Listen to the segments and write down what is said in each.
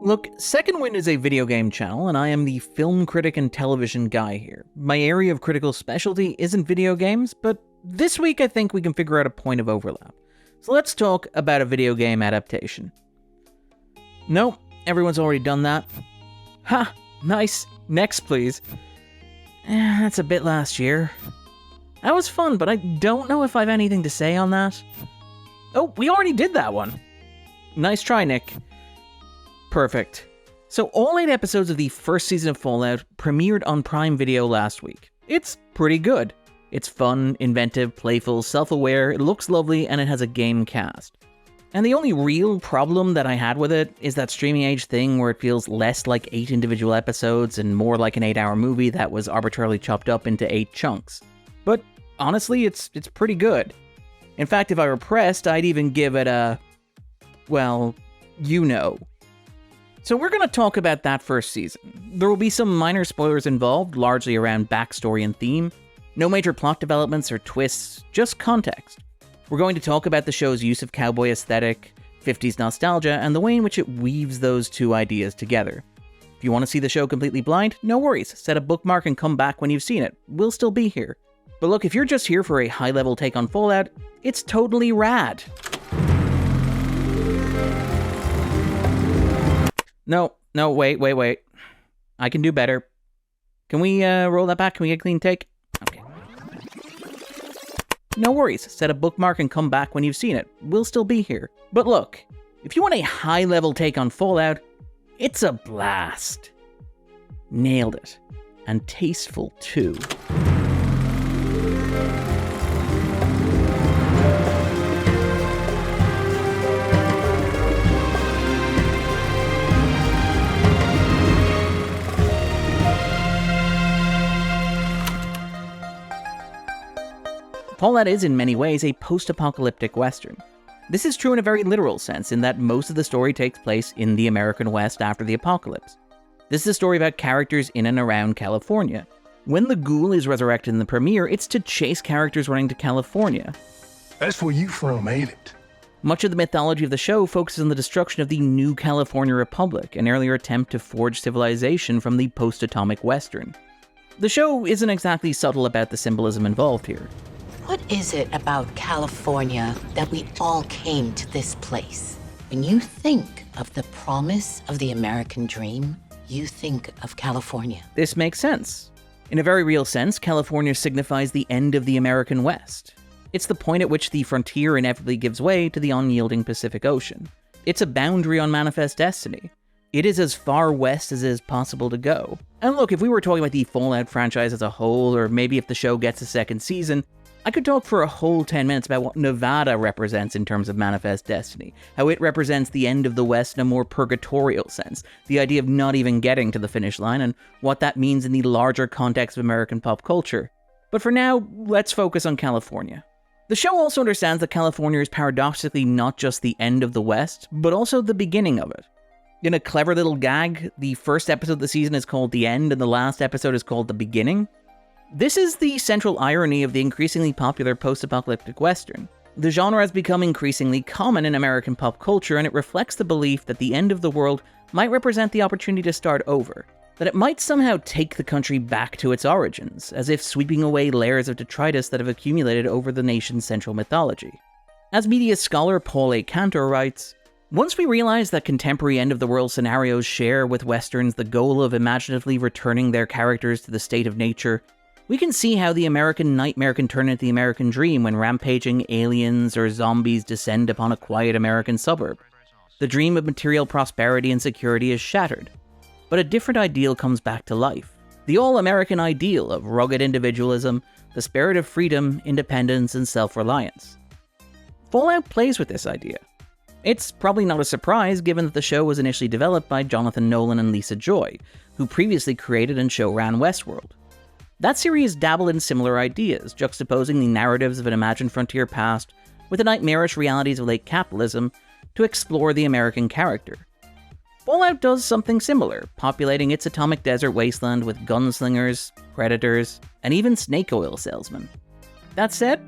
Look, Second Wind is a video game channel, and I am the film critic and television guy here. My area of critical specialty isn't video games, but this week I think we can figure out a point of overlap. So let's talk about a video game adaptation. Nope, everyone's already done that. Ha, nice. Next, please. That's a bit last year. That was fun, but I don't know if I have anything to say on that. Oh, we already did that one. Nice try, Nick. Perfect. So all 8 episodes of the first season of Fallout premiered on Prime Video last week. It's pretty good. It's fun, inventive, playful, self-aware, it looks lovely, and it has a game cast. And the only real problem that I had with it is that streaming age thing where it feels less like 8 individual episodes and more like an 8-hour movie that was arbitrarily chopped up into 8 chunks. But honestly, it's pretty good. In fact, if I were pressed, I'd even give it a... well, you know. So we're going to talk about that first season. There will be some minor spoilers involved, largely around backstory and theme. No major plot developments or twists, just context. We're going to talk about the show's use of cowboy aesthetic, 50s nostalgia, and the way in which it weaves those two ideas together. If you want to see the show completely blind, no worries, set a bookmark and come back when you've seen it. We'll still be here. But look, if you're just here for a high-level take on Fallout, it's totally rad. No, wait. I can do better. Can we roll that back? Can we get a clean take? Okay. No worries, set a bookmark and come back when you've seen it. We'll still be here. But look, if you want a high-level take on Fallout, it's a blast. Nailed it. And tasteful, too. Fallout is in many ways a post-apocalyptic western. This is true in a very literal sense, in that most of the story takes place in the American West after the apocalypse. This is a story about characters in and around California. When the Ghoul is resurrected in the premiere, it's to chase characters running to California. That's where you from, ain't it? Much of the mythology of the show focuses on the destruction of the New California Republic, an earlier attempt to forge civilization from the post-atomic western. The show isn't exactly subtle about the symbolism involved here. What is it about California that we all came to this place? When you think of the promise of the American dream, you think of California. This makes sense. In a very real sense, California signifies the end of the American West. It's the point at which the frontier inevitably gives way to the unyielding Pacific Ocean. It's a boundary on Manifest Destiny. It is as far west as it is possible to go. And look, if we were talking about the Fallout franchise as a whole, or maybe if the show gets a second season, I could talk for a whole 10 minutes about what Nevada represents in terms of Manifest Destiny, how it represents the end of the West in a more purgatorial sense, the idea of not even getting to the finish line, and what that means in the larger context of American pop culture. But for now, let's focus on California. The show also understands that California is paradoxically not just the end of the West, but also the beginning of it. In a clever little gag, the first episode of the season is called The End, and the last episode is called The Beginning. This is the central irony of the increasingly popular post-apocalyptic western. The genre has become increasingly common in American pop culture, and it reflects the belief that the end of the world might represent the opportunity to start over, that it might somehow take the country back to its origins, as if sweeping away layers of detritus that have accumulated over the nation's central mythology. As media scholar Paul A. Cantor writes, "Once we realize that contemporary end-of-the-world scenarios share with westerns the goal of imaginatively returning their characters to the state of nature, we can see how the American nightmare can turn into the American dream when rampaging aliens or zombies descend upon a quiet American suburb. The dream of material prosperity and security is shattered, but a different ideal comes back to life. The all-American ideal of rugged individualism, the spirit of freedom, independence, and self-reliance." Fallout plays with this idea. It's probably not a surprise given that the show was initially developed by Jonathan Nolan and Lisa Joy, who previously created and show-ran Westworld. That series dabbled in similar ideas, juxtaposing the narratives of an imagined frontier past with the nightmarish realities of late capitalism to explore the American character. Fallout does something similar, populating its atomic desert wasteland with gunslingers, predators, and even snake oil salesmen. That said,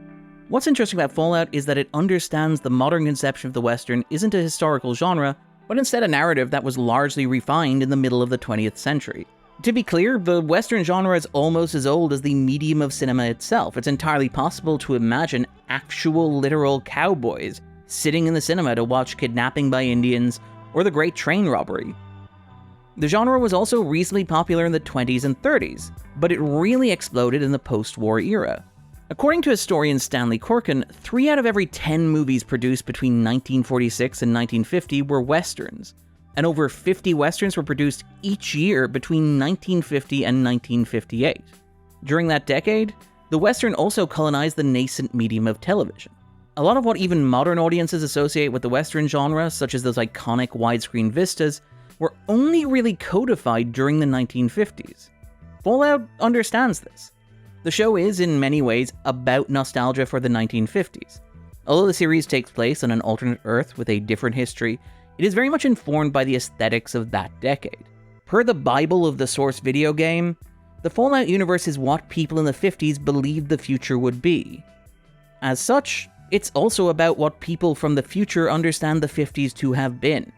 what's interesting about Fallout is that it understands the modern conception of the Western isn't a historical genre, but instead a narrative that was largely refined in the middle of the 20th century. To be clear, the Western genre is almost as old as the medium of cinema itself. It's entirely possible to imagine actual literal cowboys sitting in the cinema to watch Kidnapping by Indians or The Great Train Robbery. The genre was also reasonably popular in the 20s and 30s, but it really exploded in the post-war era. According to historian Stanley Corkin, 3 out of every 10 movies produced between 1946 and 1950 were westerns, and over 50 westerns were produced each year between 1950 and 1958. During that decade, the western also colonized the nascent medium of television. A lot of what even modern audiences associate with the western genre, such as those iconic widescreen vistas, were only really codified during the 1950s. Fallout understands this. The show is, in many ways, about nostalgia for the 1950s. Although the series takes place on an alternate Earth with a different history, it is very much informed by the aesthetics of that decade. Per the Bible of the Source video game, the Fallout universe is what people in the 50s believed the future would be. As such, it's also about what people from the future understand the 50s to have been.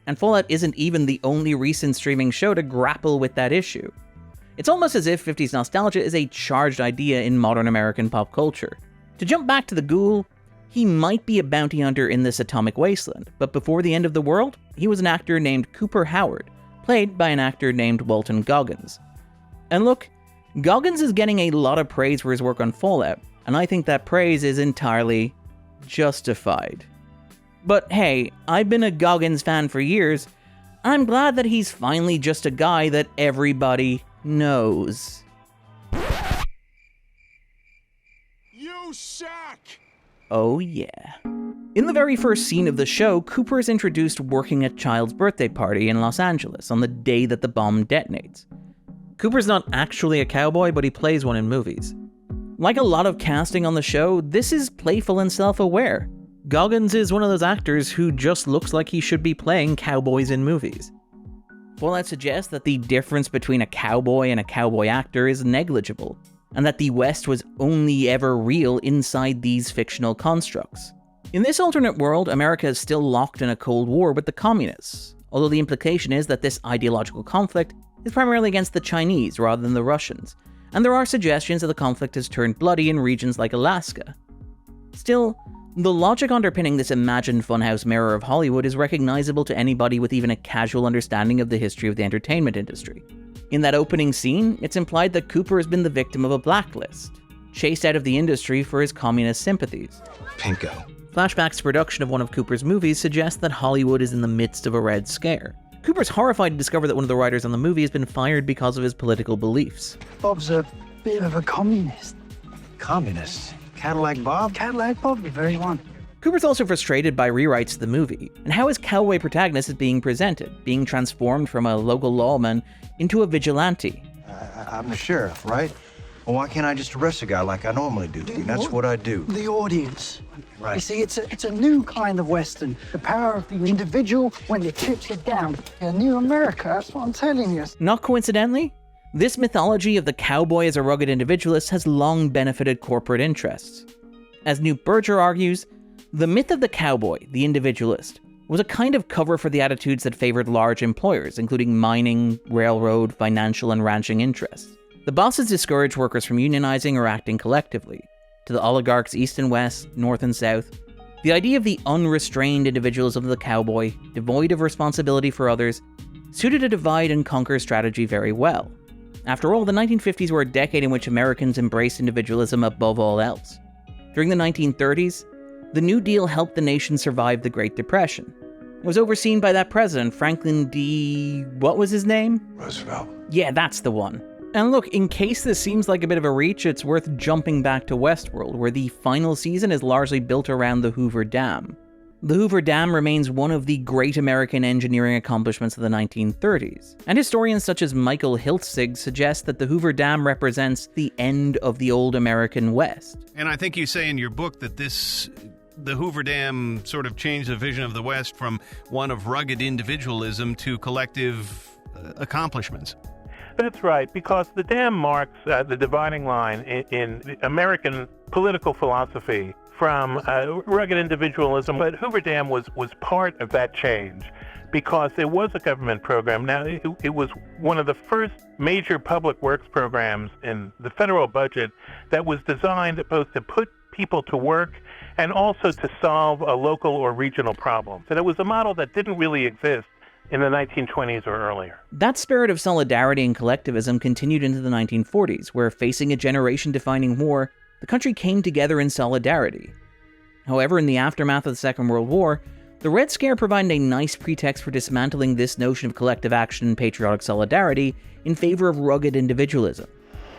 And Fallout isn't even the only recent streaming show to grapple with that issue. It's almost as if 50s nostalgia is a charged idea in modern American pop culture. To jump back to the Ghoul, he might be a bounty hunter in this atomic wasteland, but before the end of the world, he was an actor named Cooper Howard, played by an actor named Walton Goggins. And look, Goggins is getting a lot of praise for his work on Fallout, and I think that praise is entirely justified. But hey, I've been a Goggins fan for years. I'm glad that he's finally just a guy that everybody knows. You suck! Oh yeah. In the very first scene of the show, Cooper is introduced working at a child's birthday party in Los Angeles on the day that the bomb detonates. Cooper's not actually a cowboy, but he plays one in movies. Like a lot of casting on the show, this is playful and self-aware. Goggins is one of those actors who just looks like he should be playing cowboys in movies. Fallout suggests that the difference between a cowboy and a cowboy actor is negligible, and that the West was only ever real inside these fictional constructs. In this alternate world, America is still locked in a Cold War with the communists, although the implication is that this ideological conflict is primarily against the Chinese rather than the Russians, and there are suggestions that the conflict has turned bloody in regions like Alaska. Still, the logic underpinning this imagined funhouse mirror of Hollywood is recognizable to anybody with even a casual understanding of the history of the entertainment industry. In that opening scene, it's implied that Cooper has been the victim of a blacklist, chased out of the industry for his communist sympathies. Pinko. Flashbacks to production of one of Cooper's movies suggest that Hollywood is in the midst of a Red Scare. Cooper's horrified to discover that one of the writers on the movie has been fired because of his political beliefs. Bob's a bit of a communist. Communist? Cadillac Bob? Cadillac Bob, the very one. Cooper's also frustrated by rewrites to the movie, and how his cowboy protagonist is being presented, being transformed from a local lawman into a vigilante. I'm the sheriff, right? Well, why can't I just arrest a guy like I normally do? That's what I do. The audience. Right. You see, it's a new kind of Western. The power of the individual when the chips are down. A new America, that's what I'm telling you. Not coincidentally, this mythology of the cowboy as a rugged individualist has long benefited corporate interests. As Newt Berger argues, the myth of the cowboy, the individualist, was a kind of cover for the attitudes that favored large employers, including mining, railroad, financial, and ranching interests. The bosses discouraged workers from unionizing or acting collectively. To the oligarchs east and west, north and south, the idea of the unrestrained individualism of the cowboy, devoid of responsibility for others, suited a divide and conquer strategy very well. After all, the 1950s were a decade in which Americans embraced individualism above all else. During the 1930s, the New Deal helped the nation survive the Great Depression. It was overseen by that president, Franklin D. what was his name? Roosevelt. Yeah, that's the one. And look, in case this seems like a bit of a reach, it's worth jumping back to Westworld, where the final season is largely built around the Hoover Dam. The Hoover Dam remains one of the great American engineering accomplishments of the 1930s, and historians such as Michael Hiltzig suggest that the Hoover Dam represents the end of the old American West. And I think you say in your book that the Hoover Dam sort of changed the vision of the West from one of rugged individualism to collective accomplishments. That's right, because the dam marks the dividing line in American political philosophy from rugged individualism. But Hoover Dam was part of that change. because it was a government program. Now, it was one of the first major public works programs in the federal budget that was designed both to put people to work and also to solve a local or regional problem. And it was a model that didn't really exist in the 1920s or earlier. That spirit of solidarity and collectivism continued into the 1940s, where facing a generation-defining war, the country came together in solidarity. However, in the aftermath of the Second World War, the Red Scare provided a nice pretext for dismantling this notion of collective action and patriotic solidarity in favor of rugged individualism.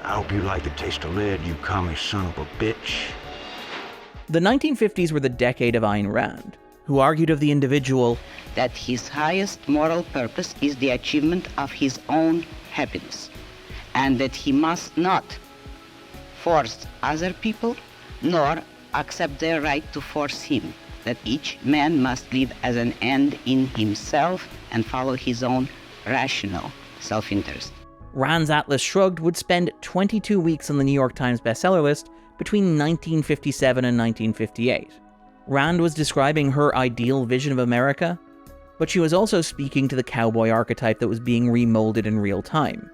I hope you like the taste of lead, you commie son of a bitch. The 1950s were the decade of Ayn Rand, who argued of the individual that his highest moral purpose is the achievement of his own happiness, and that he must not force other people, nor accept their right to force him, that each man must live as an end in himself and follow his own rational self-interest. Rand's Atlas Shrugged would spend 22 weeks on the New York Times bestseller list between 1957 and 1958. Rand was describing her ideal vision of America, but she was also speaking to the cowboy archetype that was being remolded in real time.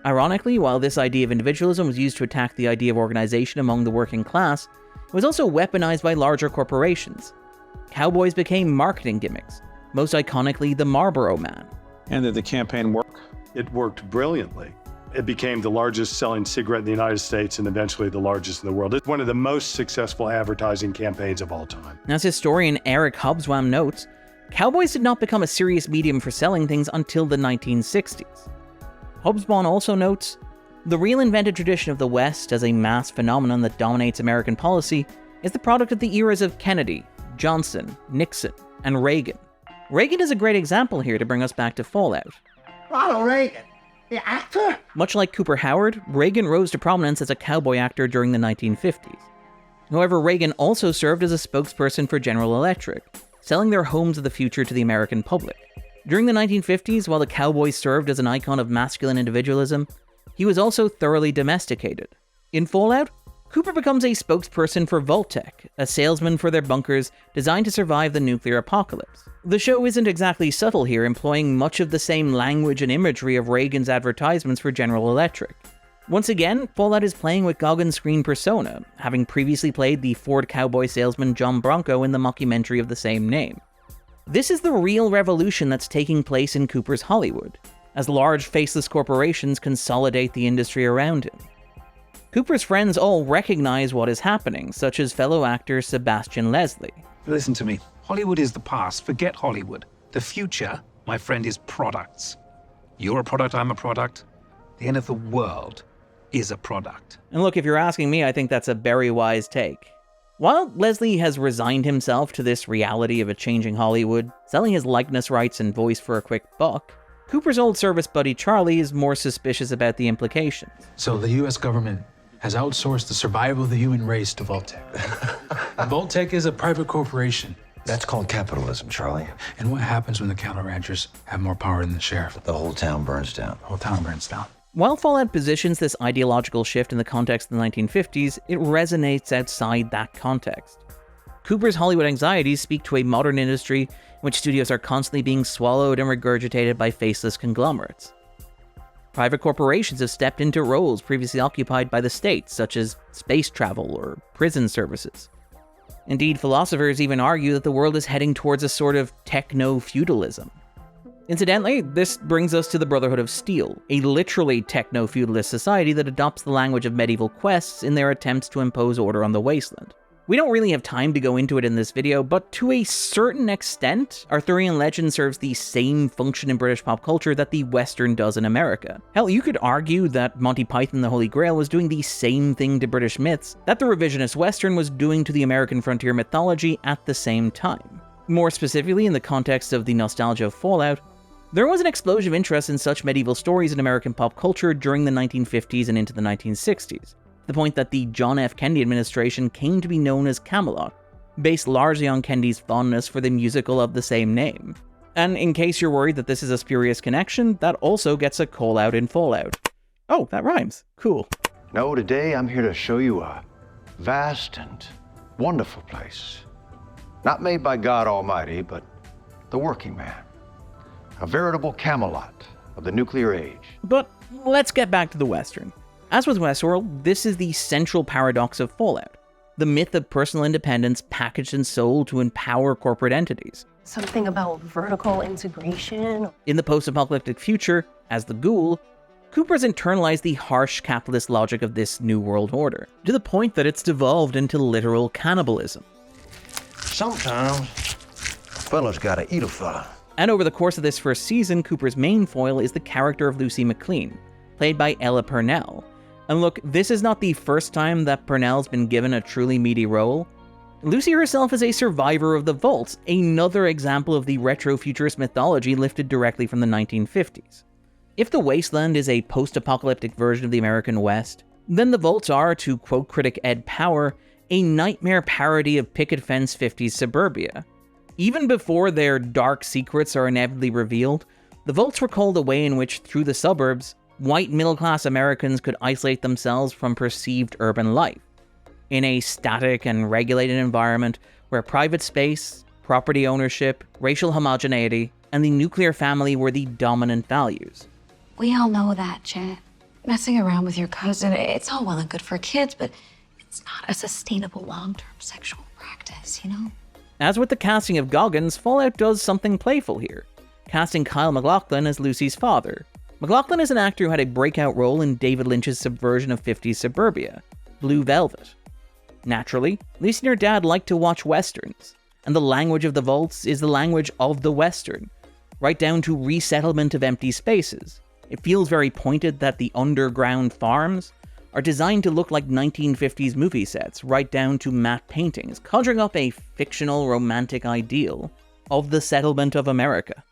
Ironically, while this idea of individualism was used to attack the idea of organization among the working class, it was also weaponized by larger corporations. Cowboys became marketing gimmicks, most iconically the Marlboro Man. And did the campaign work? It worked brilliantly. It became the largest selling cigarette in the United States and eventually the largest in the world. It's one of the most successful advertising campaigns of all time. As historian Eric Hobsbawm notes, cowboys did not become a serious medium for selling things until the 1960s. Hobsbawm also notes, the real invented tradition of the West as a mass phenomenon that dominates American policy is the product of the eras of Kennedy, Johnson, Nixon, and Reagan. Reagan is a great example here to bring us back to Fallout. Ronald Reagan, the actor? Much like Cooper Howard, Reagan rose to prominence as a cowboy actor during the 1950s. However, Reagan also served as a spokesperson for General Electric, selling their homes of the future to the American public. During the 1950s, while the cowboy served as an icon of masculine individualism, he was also thoroughly domesticated. In Fallout, Cooper becomes a spokesperson for Vault-Tec, a salesman for their bunkers designed to survive the nuclear apocalypse. The show isn't exactly subtle here, employing much of the same language and imagery of Reagan's advertisements for General Electric. Once again, Fallout is playing with Goggins' screen persona, having previously played the Ford cowboy salesman John Bronco in the mockumentary of the same name. This is the real revolution that's taking place in Cooper's Hollywood, as large faceless corporations consolidate the industry around him. Cooper's friends all recognize what is happening, such as fellow actor Sebastian Leslie. Listen to me. Hollywood is the past. Forget Hollywood. The future, my friend, is products. You're a product, I'm a product. The end of the world is a product. And look, if you're asking me, I think that's a very wise take. While Leslie has resigned himself to this reality of a changing Hollywood, selling his likeness rights and voice for a quick buck, Cooper's old service buddy Charlie is more suspicious about the implications. So the US government has outsourced the survival of the human race to Vault-Tec. Vault-Tec is a private corporation. That's called capitalism, Charlie. And what happens when the cattle ranchers have more power than the sheriff? The whole town burns down. The whole town burns down. While Fallout positions this ideological shift in the context of the 1950s, it resonates outside that context. Cooper's Hollywood anxieties speak to a modern industry in which studios are constantly being swallowed and regurgitated by faceless conglomerates. Private corporations have stepped into roles previously occupied by the state, such as space travel or prison services. Indeed, philosophers even argue that the world is heading towards a sort of techno-feudalism. Incidentally, this brings us to the Brotherhood of Steel, a literally techno-feudalist society that adopts the language of medieval quests in their attempts to impose order on the wasteland. We don't really have time to go into it in this video, but to a certain extent, Arthurian legend serves the same function in British pop culture that the Western does in America. Hell, you could argue that Monty Python and the Holy Grail was doing the same thing to British myths that the revisionist Western was doing to the American frontier mythology at the same time. More specifically, in the context of the nostalgia of Fallout, there was an explosion of interest in such medieval stories in American pop culture during the 1950s and into the 1960s. The point that the John F. Kennedy administration came to be known as Camelot, based largely on Kennedy's fondness for the musical of the same name. And in case you're worried that this is a spurious connection, that also gets a call out in Fallout. Oh, that rhymes. Cool. No, today I'm here to show you a vast and wonderful place. Not made by God Almighty, but the working man. A veritable Camelot of the nuclear age. But let's get back to the Western. As with Westworld, this is the central paradox of Fallout. The myth of personal independence packaged and sold to empower corporate entities. Something about vertical integration. In the post-apocalyptic future, as the Ghoul, Cooper's internalized the harsh capitalist logic of this new world order, to the point that it's devolved into literal cannibalism. Sometimes, fella's gotta eat a fella. And over the course of this first season, Cooper's main foil is the character of Lucy McLean, played by Ella Purnell. And look, this is not the first time that Purnell's been given a truly meaty role. Lucy herself is a survivor of the Vaults, another example of the retro-futurist mythology lifted directly from the 1950s. If the Wasteland is a post-apocalyptic version of the American West, then the Vaults are, to quote critic Ed Power, a nightmare parody of picket fence 50s suburbia. Even before their dark secrets are inevitably revealed, the Vaults recall the way in which, through the suburbs, white middle-class Americans could isolate themselves from perceived urban life, in a static and regulated environment where private space, property ownership, racial homogeneity, and the nuclear family were the dominant values. We all know that, Chet. Messing around with your cousin, it's all well and good for kids, but it's not a sustainable long-term sexual practice, you know? As with the casting of Goggins, Fallout does something playful here, casting Kyle MacLachlan as Lucy's father. MacLachlan is an actor who had a breakout role in David Lynch's subversion of 50s suburbia, Blue Velvet. Naturally, Lucy and her dad liked to watch westerns, and the language of the Vaults is the language of the Western, right down to resettlement of empty spaces. It feels very pointed that the underground farms are designed to look like 1950s movie sets, right down to matte paintings, conjuring up a fictional romantic ideal of the settlement of America.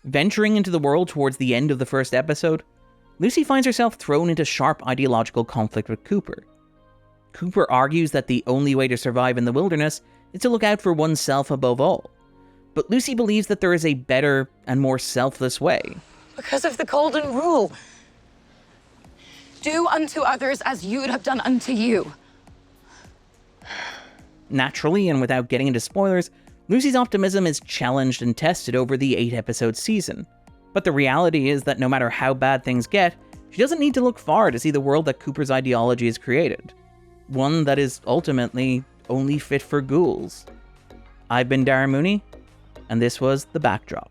Venturing into the world towards the end of the first episode, Lucy finds herself thrown into sharp ideological conflict with Cooper. Cooper argues that the only way to survive in the wilderness is to look out for oneself above all. But Lucy believes that there is a better and more selfless way. Because of the golden rule. Do unto others as you would have done unto you. Naturally, and without getting into spoilers, Lucy's optimism is challenged and tested over the 8-episode season. But the reality is that no matter how bad things get, she doesn't need to look far to see the world that Cooper's ideology has created. One that is ultimately only fit for ghouls. I've been Darren Mooney, and this was The Backdrop.